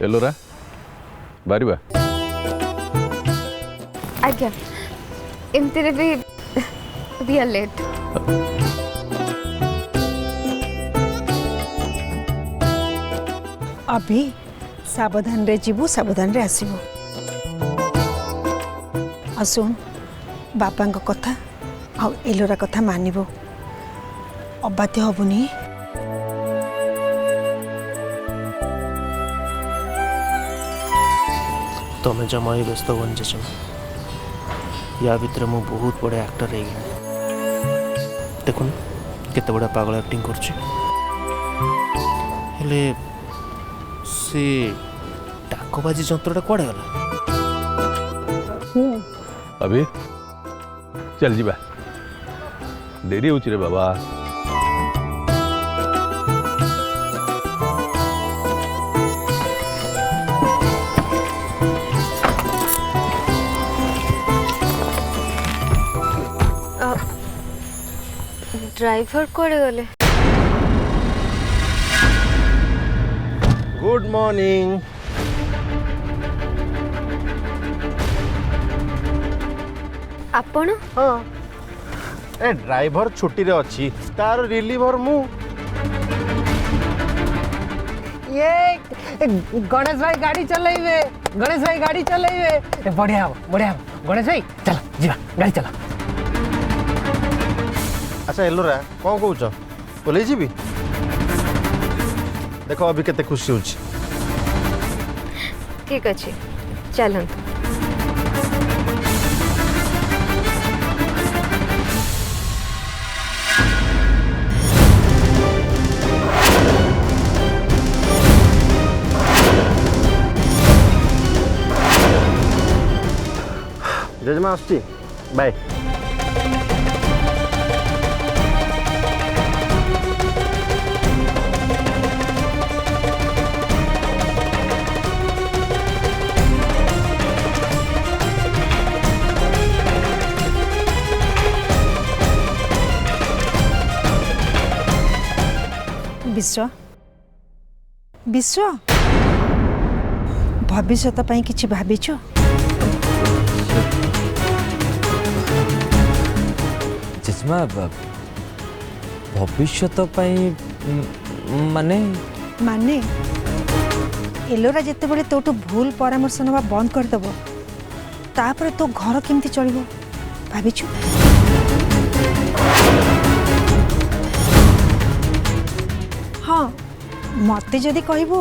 एलोरा बारिबा आज्ञा एमती रे भी वी आर लेट अभी सावधान रे जीवु सावधान रे आसीबु असुन बापा कथा आ एलोरा कथा मानिबो अबाध्य हबुनी तुम्हें जमा ही व्यस्त बन जेचम या भितर मु बहुत बड़े एक्टर हो गए देखुन केते बड़ा पागल एक्टिंग करछि हेले से डाकबाजी जंत्रटा कुआडे गला अभी चल जीवा देरी होची रे बाबा ड्राइवर कोड़े गले गुड मॉर्निंग आपण हाँ ए ड्राइवर छुट्टी रे अच्छी तार रिलीवर मु ये गणेश भाई गाड़ी चलाइबे गणेश भाई गाड़ी चलाइबे बढ़िया गणेश भाई चल जीवा गाड़ी चला अच्छा एलोरा कौन कौच बोले जी देखो अभी केते खुशी होची ठीक अच्छे चलत जजमा आसची बाय विश्व विश्व भविष्य पई किछि भाबिছো चेचमा भविष्य माने माने एलोरा जिते बड़े तोटू भूल परामर्श नवा बंद करदेव तापर तो घर केमती चलो भाविछु हाँ मते जदि कहबो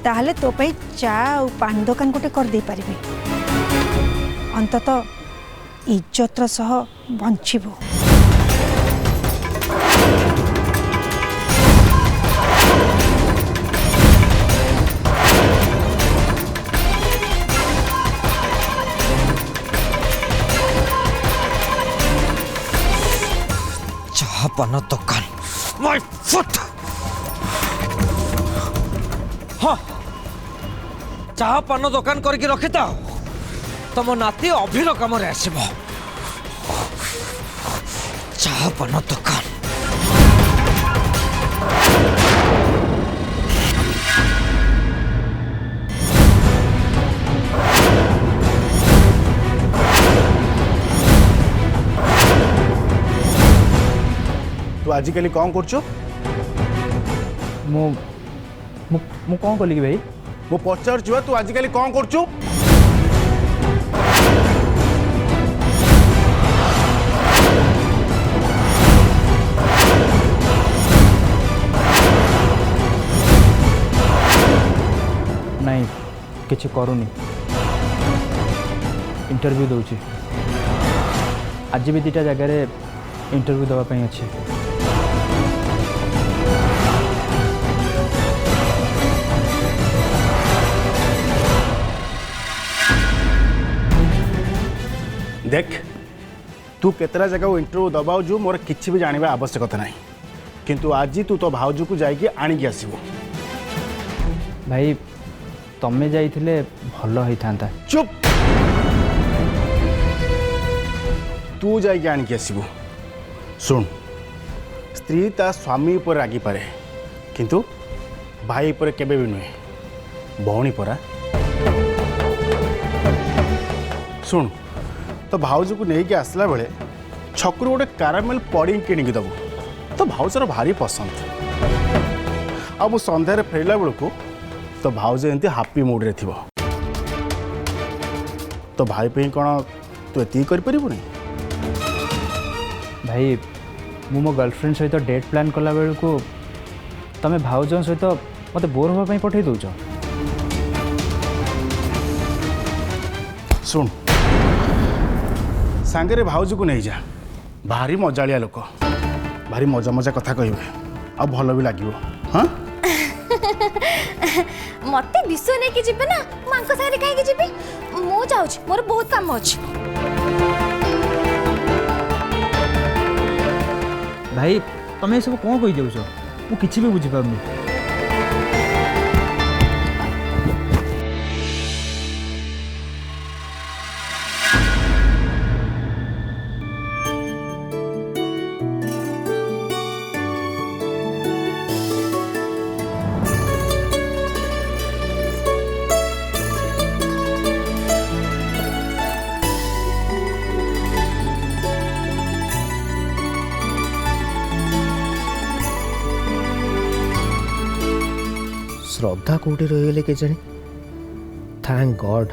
ताहले तो पई चा और पान दुकान गोटे कर दे पारिबे अंततः इज्जतर सह बंचिबो चाह पान दुकान माय फुट हाँ चाह पान दुकान करके रखी था तुम नाती अभिर कम आसब चाह पान दुकान तू आजिकली कौन करछु मु कौन कली कि भाई मु पचार छुआ तू आजिकली कौन करछु नहीं किसी करूनी इंटरव्यू दूची आज भी दुटा जगार इंटरव्यू देवाई अच्छे देख तू केतला जगह इंटरव्यू दबाऊ जो मोर किसी भी जानवा आवश्यकता नहीं किंतु आज तू तो भाउज को जाइए आणिकी आसबू भाई तमें जाइए भल होता चुप तू जाइए आणिकी आसबू शुण स्त्री ता स्वामी पर रागी पारे किंतु भाई पर केबे भी नुहे भौणी परा शुण तो भाउज को लेकिन आसला बेले छकु गोटे कारामेल पडिंग किणिकी दबु तो भाउजर भारी पसंद आ संध्यार फेरला बेलू तो भाउज एमती हापी मुड रे थिबो तो भाई पे कौन तू एति कर परिबुनी भाई मु मो गर्लफ्रेंड सहित डेट प्लान कला बेल को तमे भाउज सहित मते बोर होबा पई पठै दउछ। सुन सांगरे भाउज को नहीं जा भारी मजालिया लोक भारी मजा मजा कथा कहबे आ भल भी लागिवो। हां मते विश्व नहीं कि जिबे ना मांको सारे काहे कि जिबे मु जाउछ मोर बहुत काम अछि। भाई तमे सब कोन कहि जाउछ मु किछि भी बुझि पाबनी। श्रद्धा कौटी रहीगले के जानी थैंक गॉड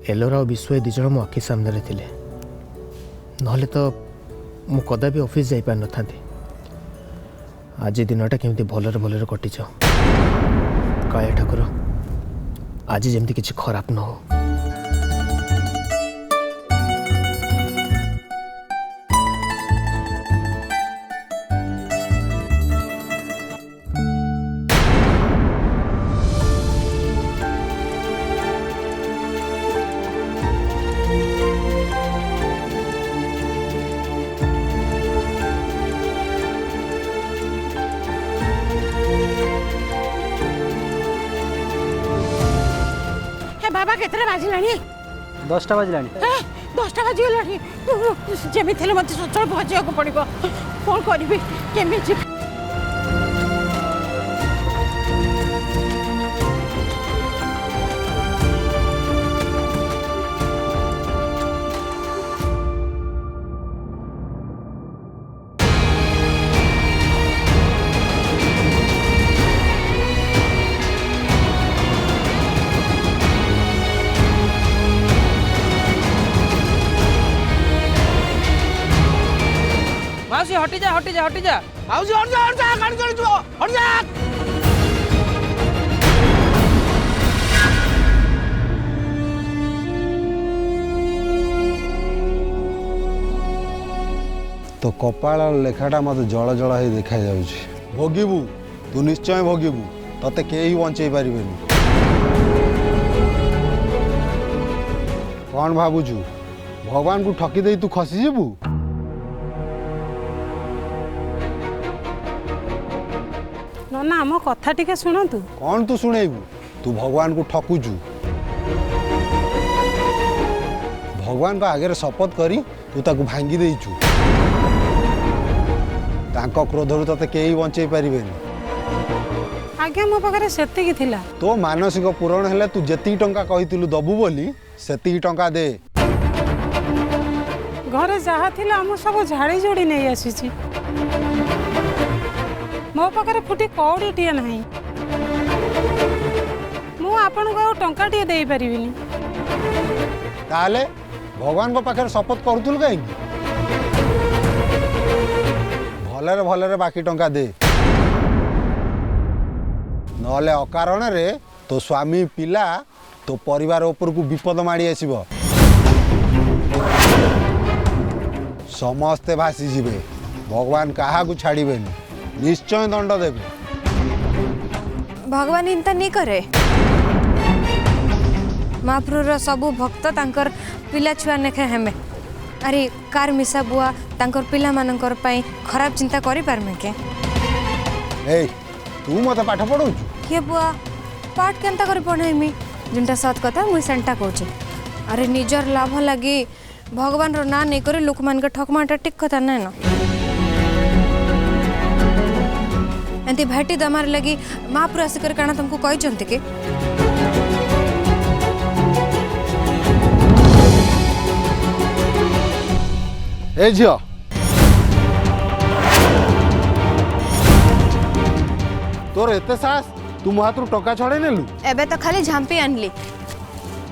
एलोरा और विश्व ए दिज मो आखि सामने थे नहले तो मु कदा भी ऑफिस जाई पार न था। आज दिनटा केमती भलरे भलरे कटि जाओ काया ठाकुर आज जमती किसी खराब न हो। बाबा केतरे बाजिलानी 10टा बाजिलानी 10टा बाजिलानी जेमी थेले मते सचल भजिया को पड़िबो कोन करबी केमी जी। माउसी हटी जा हटी जा हटी जा माउसी हट जा गाड़ी चली जो हट जा। तो कपाल लेखाटा मत जल जल हो देखा जाऊँगी भोगबू तू निश्चय भोगबू तते केही बंचई पारिबेनी। कौन भावुचु भगवान को ठकी दे तू खसी जीवू ना आम कथा टिके शुणु। कौन तू शुणेबू तू भगवान को ठकुचु भगवान को आगे शपथ करी तू ताकू भांगी देइचु तांको क्रोधरु तते केही बंचई पारिबेनी। आगे मो पाखरे सेतिकी थिला तो मानसिक पूरण हेले तू जेती टंका कहितिलु दबु बोली सेती टंका दे। घरे जहा थिला हम सब झाड़ी जोड़ी नहीं आसीची मो पाखरे फुटी कौड़ीटिए नहीं मु आपन को टंका टिए देई परिबिनी। ताले भगवान को पाखरे शपथ करूतुल काई भलरे भलरे बाकी टंका दे नले अकारण रे तो स्वामी पिला तो परिवार ऊपर को विपद माड़ी आसीबो समस्ते भासी जीवे भगवान कहा को छाड़िबेनी निश्चय दंड देवे। भगवान इंता नहीं करे महाप्रभुर सबू भक्त तांकर पिला छुआ नेखे हेमे अरे कार मिसा बुआ तांकर पिला मानकर पई खराब चिंता करि पारमे के। ए तू मते पाठ पढौ के बुआ पाठ केनता करि पढाइमी जिनटा सत कथा मुई सेंटा कहूची अरे निजर लाभ लगी भगवान रो ना नहीं करे लोक मान के ठकमाटा टिक कथा नै न एंती भाटी दमार लगी महापुर आसिकर काना तुमको कहि के ए झियो तोर एते साहस तू मो हाथ टका छड़े नेलु एबे तो खाली झांपी आनली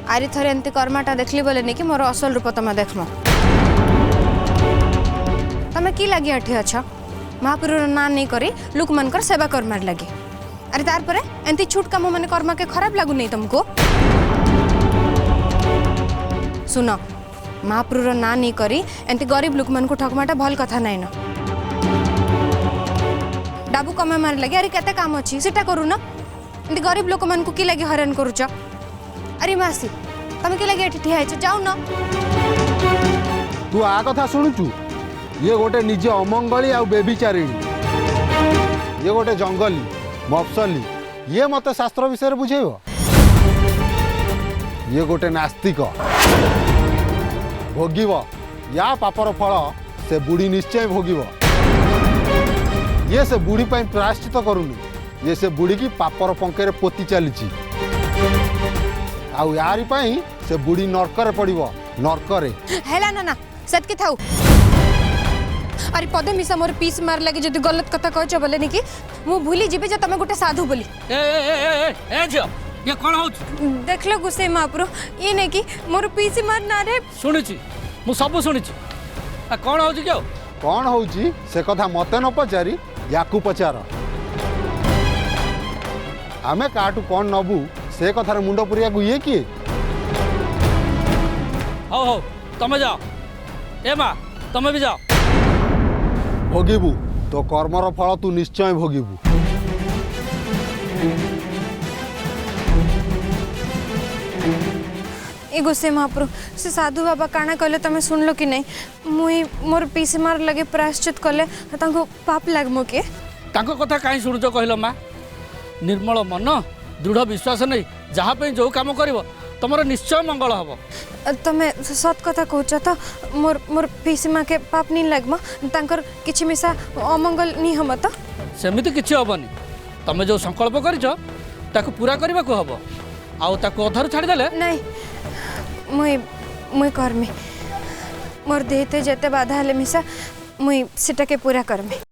आरी थरे एंती कर्माटा देखली बोले नहीं कि मोर असल रूप तमे देखम तमे की लगी अठी अच्छा महापुरुर ना नहीं करी लोक मनकर सेवा करमार लगी अरे तार परे एंती छूट काम माने कर्मा के खराब लागु नहीं तुमको सुनो महापुरुर ना नहीं करी एंती गरीब लोक मन को ठकमाटा भल कथा नहीं ना डाबू कमे मार लगे अरे केते काम अछि सेटा करू ना एंती गरीब लोक मन को की लगी हैरान करूछ अरे मासी तमे के लगे एठी ठिया छ जाऊ ना तू आ कथा शुणुचु ये गोटे निजे अमंगली आ बेबिचारिणी ये गोटे जंगली मफसली ये मत शास्त्र विषय बुझेब ये गोटे नास्तिक भोगिब या पापर फल से बुढ़ी निश्चय भोगिब ये से बुढ़ी पर प्रायश्चित करूनी ये से बुढ़ी की पापर पंखे पोती चली आउ यारी पाई से बुढ़ी नरकरे पड़िबो नरकरे हेला ना ना सत के थाउ अरे पदे मिसा मोर पीस मार लगे जदि गलत कथा कहछ बोले नहीं कि मु भूली जिबे जे तमे गोटे साधु बोली ए झियो ये कौन हो देखलो गुस्से महापुरु ये नहीं कि मोर पीस मार ना रे शुणुची मु सब शुणुची कौन हो क्यों कौन होउची से कथा मते न पचारी याकू पचार आमे काटू कौन नबू से कथार मुंड पुरिया को ये किए हो तमे जाओ ए माँ तमे भी जाओ भोगिबू तो कर्मर फल तू निश्चय भोगिबू ए गुस्से महापुरु से साधु बाबा काना कहले तमे सुनलो कि नहीं मुई मोर पीस मार लगे प्रायश्चित कले तांको पाप लागमो के तांको कथा काई शुणुच कहलो माँ निर्मल मन दृढ़ विश्वास नहीं जहाँ पे जो काम करिवो तमर निश्चय मंगल हबो तमे सत कथा कहछ तो मोर मोर पीसी माँ के पाप नहीं लागमो तांकर किछि मिसा अमंगल नहीं हम तो सेमिति किछि हबनी तमे जो संकल्प करिछ ताको पूरा करबा को हबो आउ ताको अधर छाड़ी देले नहीं मुई मुई करमी मोर देहते जेते बाधा हेले मिसा मुई सेटा के पूरा करमी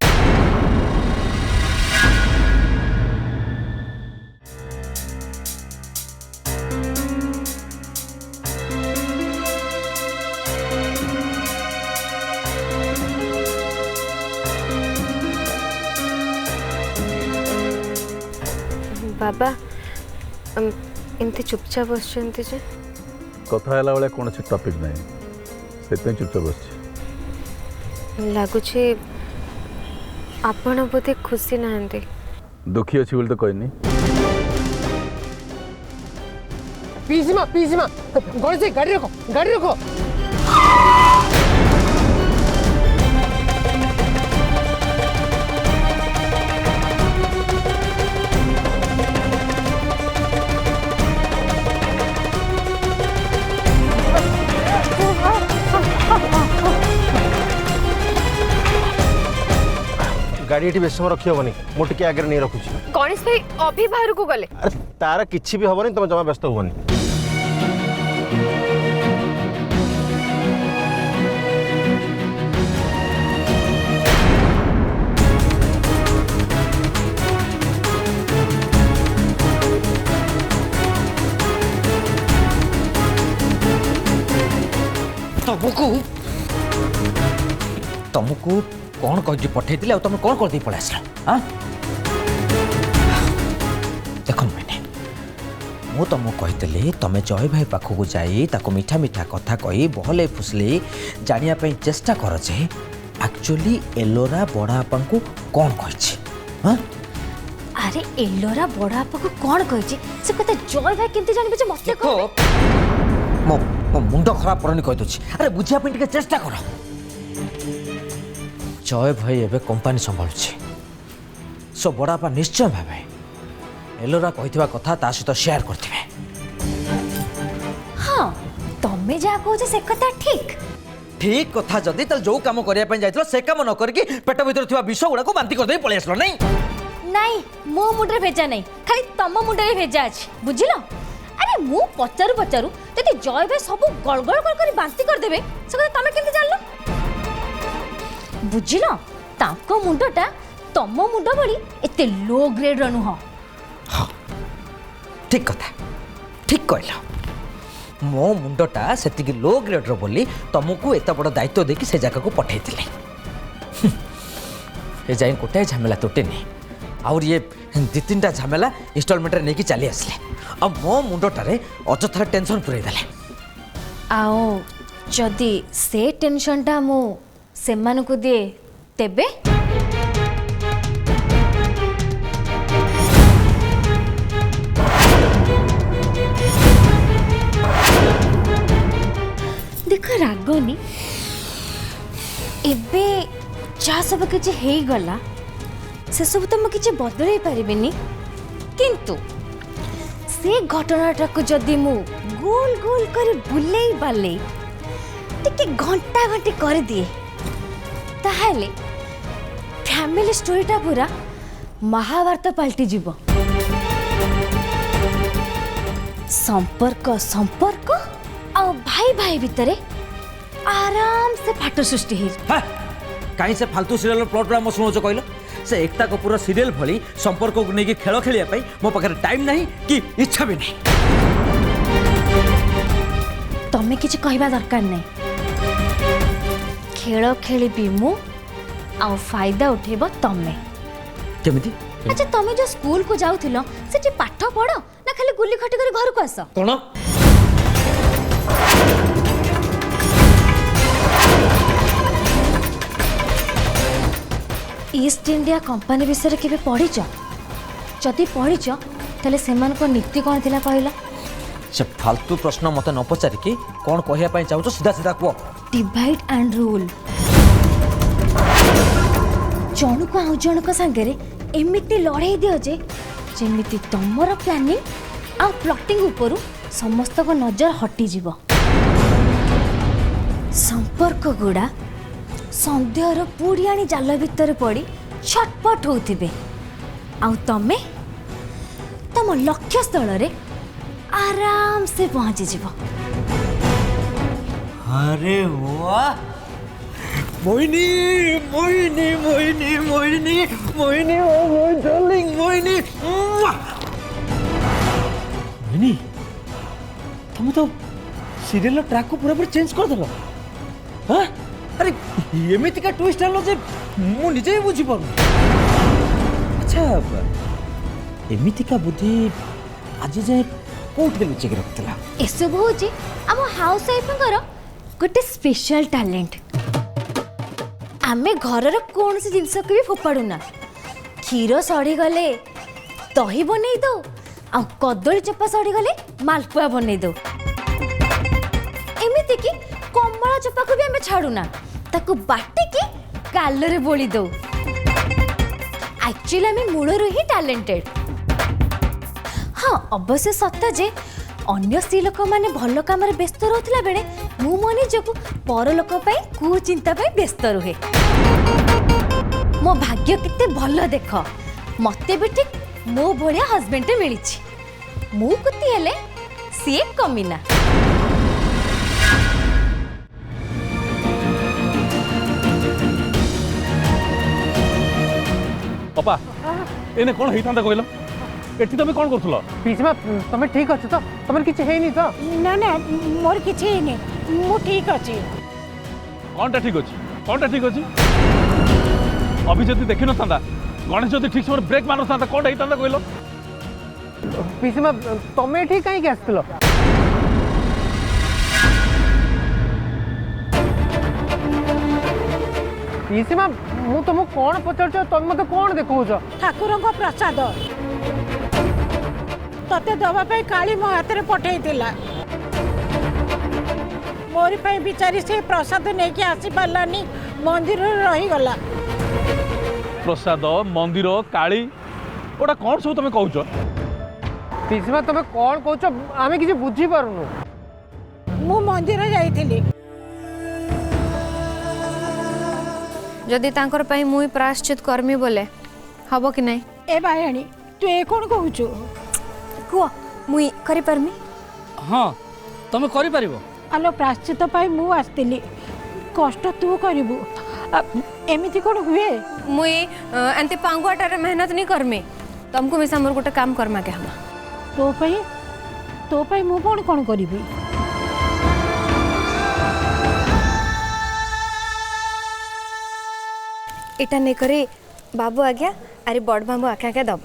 बाबा एमती चुपचाप बसते जे कथा है बेले कौन टॉपिक ना से चुपचाप बस लगुच आपण बोधे खुशी नहांती दुखी अच्छी बोली तो कहनी पीसीमा गणेश भाई गाड़ी रखो गाड़ी ये बेस समय रखी हेनी मुझे आगे नहीं रखुची गणेश भाई अभी बाहर को गले अरे तार किसी भी हेनी तुम जमा व्यस्त हुआ तुमको कौन कह पठे तुम कौन कर पड़े आस देख मैंने मु तुमको कही तुम जय भाई पाखक जाई मीठा मीठा कथा कही बहले फुसले जानापी चेष्टा कर जे एक्चुअली एलोरा बड़ापा को कौन कही अरे एलोरा बड़ापा को कौन कही से कथा जय भाई केमती जानबे जे मते को मो मुंड खराब करनी कह दूची अरे बुझा पे चेष्टा कर जय भाई एवं कंपानी संभालुची सो बड़ापा निश्चय भावे एलोरा कही कथा ता सहित शेयर करते हाँ तमें जहाँ कहो से कथा ठीक ठीक कथा जदि जो काम करने जाइल से काम न करके पेट भर विष गुड़ा को बांति करदे पलि आसल नहीं नहीं मो मुंडे भेजा नहीं खाली तम मुंडे भेजा अच्छी बुझल अरे मु पचारू पचारू जदि जय भाई सब गड़गड़ कर बांति करदेबे से तमें केमती जानलो बुझिल ताको मुंडटा तम मुंड भली एते लो ग्रेड र नुह ठीक कथा ठीक कहल मो मुंडटा सेतिकी लो ग्रेड रो बोली तुमको एत बड़ दायित्व देकी से जगह को पठे ए जाए गोटाए झमेला तुटेनी आउर ये दी तीन झमेला इनस्टॉलमेंट नहीं चली आसले आ मो मुंडटारे अजथार टेंशन पुराई देले आओ जदि से टेंशनटा मु सेमानकु दिए तेबे देख रागनी एबे जा सब किछि हेई गला से सब तो किछि बदलै पारिबिनी किंतु से घटनाटा को जदि मु गोल गोल कर बुले बाले टिके घंटा घंटी कर दिए ताहले फैमिली स्टोरीटा पूरा महाभारत पलटि जीव संपर्क संपर्क आ भाई भाई भितरे आराम से फाट सृष्टि हो कहीं से फालतू सीरियल प्लॉट ड्रामा शुणुच कहल से एकता को पूरा सीरियल भली संपर्क को लेकिन खेल खेलिया मो पाखे टाइम नहीं कि इच्छा भी नहीं तमें किसी कहवा दरकार नहीं खेल खेली मु आ फायदा उठेब तमें केमिति अच्छा तमें जो स्कूल को जाउथिलो सेठी पाठ पढ़ ना खाली गुली खटी कर घर को आस कौन ईस्ट इंडिया कंपनी विषय के पढ़ीच जदि पढ़ीच ताले सेमान को नीति कौन थिला कहला से फालतू प्रश्न मत न पचारिकी कौन कहया चाहूँ सीधा सीधा कह डिवाइड एंड रूल जन को आउ जन सांगे एमिति लड़ाई दियो जे जेमिति तमर प्लानिंग आ प्लॉटिंग उपरू समस्त को नजर हटी जीव संपर्क गुड़ा संदेहर पुड़ियाणी जाल भितर पड़ी छटपट होउथिबे आउ तमे तम लक्ष्य स्थल रे आराम से पहुंची जीव अरे वाह Mohini Mohini Mohini Mohini Mohini oh my darling Mohini Mohini तुम तो सीरियल ट्रैक को पूरा चेंज कर देलो हां अरे एमिति का ट्विस्ट आलो जे मु निजे ही बुझी पारु अच्छा एमिति का बुद्धि आज जाए कोठे लुचि के रखतला एसब होची हम हाउस वाइफर गोटे स्पेशल टैलेंट आमे घरर कौन सी जिनस को भी फोपाड़ूना क्षीर सड़ी गले दही बनै दो आ कदली चपा सड़ी गले मालपुआ बनै दो एमिति की कमला चपा को भी आमे छाड़ूना ताको बाटी की कालरे बोली दो एक्चुअली आमे मूलरू ही टैलेंटेड हाँ अवश्य सत्य जे अन्य स्त्री लोक माने भल काम व्यस्त रोला बेले मु मो निजक पर लोक कुचिंता व्यस्त रुहे मो भाग्य केते भल देख मते भी ठीक मो भलिया हस्बैंड मिली मु कुती हेले सी कमीना पापा एने कौन होता कहल एटी तुम कौन कर पिछमा तुम ठीक अच्छे तो तुम किसी है नहीं तो ना ना मोर किछि हेनी मु ठीक अछि कौनटा ठीक अच्छे कौनटा ठीक अच्छे अभी जब देखी ना गणेश जब ठीक समय ब्रेक मार था कौन होता कहल पिछमा तुम ठीक कहीं आसल पिछमा मु तुमको कौन पचार तुम मत कौन देखौछ ठाकुर प्रसाद तते दवाई काली मो हाथ में पठेला मोरी पाई बिचारी से प्रसाद नहीं कि आसी पारानी मंदिर रही गला प्रसाद मंदिर काली ओटा कौन सब तुम कहूच पिछमा तुम कौन कहूछ आमे किसी बुझी पारुनु मु मंदिर जाइथिली जदि तांकर पई मुई प्रायश्चित कर्मी बोले हबो कि नहीं ए बायाणी तू ए कौन कहूचु कुआ मुई करि परमी हाँ तुम करि परिबो आलो प्रायश्चित पाई मु आस्तिली कष्ट तू करिबु एमती कौन हुए मुई एंती पांगुआटारे मेहनत नहीं करमी तुमको मिसा मोर गोटे काम करमा के हम तो पाई मु कौन कौन करी इटा नहीं करे बाबू आज्ञा अरे बड़ बाबू आके आके दब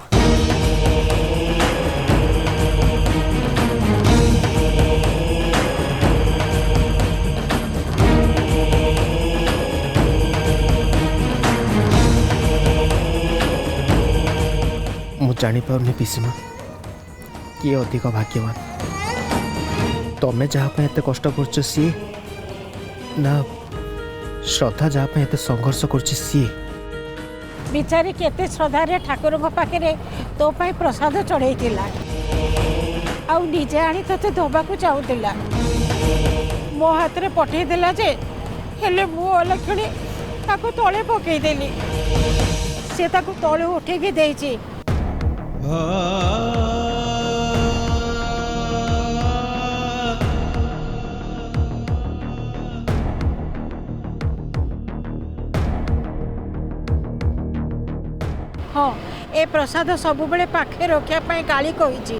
मु जानी पारनी पिसीमा किए अधिक भाग्यवान तमें जहाँ एत कष्ट कर सी ना श्रद्धा जहाँ एत संघर्ष कर सी बिचारी केते श्रद्धा रे ठाकुर पाखे तो पाई प्रसाद चढ़ई आउ निजे आनी ते दबा को चाहूला मो हाथ में पठेदेला जे हेले मु अलक्षणी ताको तले पकईदेली से ताको तले उठे भी देची हाँ ए प्रसाद सब बेले पाखे रखापी काली कही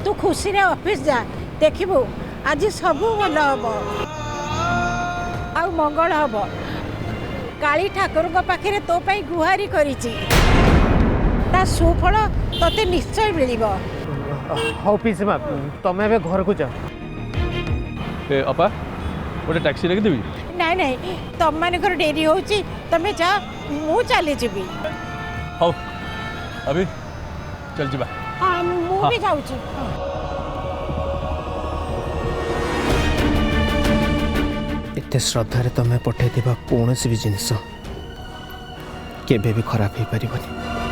तू खुशी रे ऑफिस जा देखबू आज सब भल हम आ मंगल हम काली ठाकुर पाखे तो पाई गुहारी करिछि ता सुफल तते निश्चय मिल हौ पिसीमा तमें ए घर को जा ए अपा गोटे टैक्सी रखी देवी नाई नाई तुम मानकर डेरी होची तमे जा मु चली जीवी हौ अभी चल जीवा हाँ मु भी जाऊँ एते श्रद्धा रे तमें पठे कौन भी जिनस केबे भी खराब हो पारिबनी।